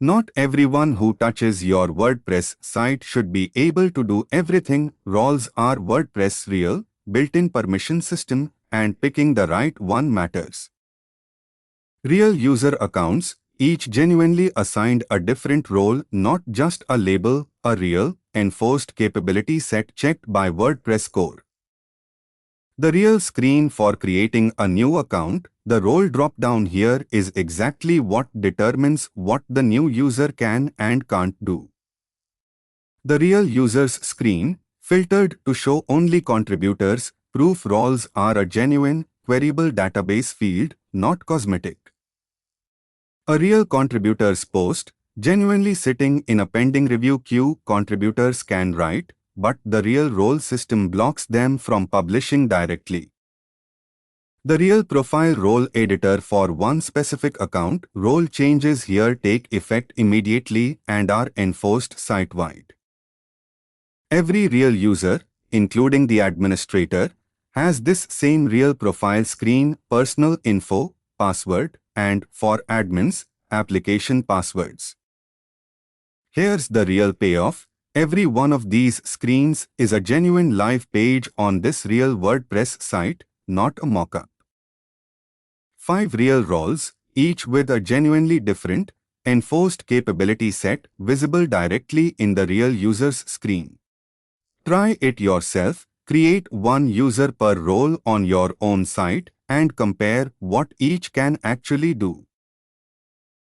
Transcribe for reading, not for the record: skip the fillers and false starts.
Not everyone who touches your WordPress site should be able to do everything. Roles are WordPress real, built-in permission system, and picking the right one matters. Real user accounts, each genuinely assigned a different role, not just a label, a real, enforced capability set checked by WordPress core. The real screen for creating a new account, the role drop-down here is exactly what determines what the new user can and can't do. The real user's screen, filtered to show only contributors, proof roles are a genuine, queryable database field, not cosmetic. A real contributor's post, genuinely sitting in a pending review queue, contributors can write, but the real role system blocks them from publishing directly. The real profile role editor for one specific account, role changes here take effect immediately and are enforced site-wide. Every real user, including the administrator, has this same real profile screen, personal info, password, and, for admins, application passwords. Here's the real payoff. Every one of these screens is a genuine live page on this real WordPress site, not a mock-up. 5 real roles, each with a genuinely different, enforced capability set visible directly in the real user's screen. Try it yourself, create one user per role on your own site, and compare what each can actually do.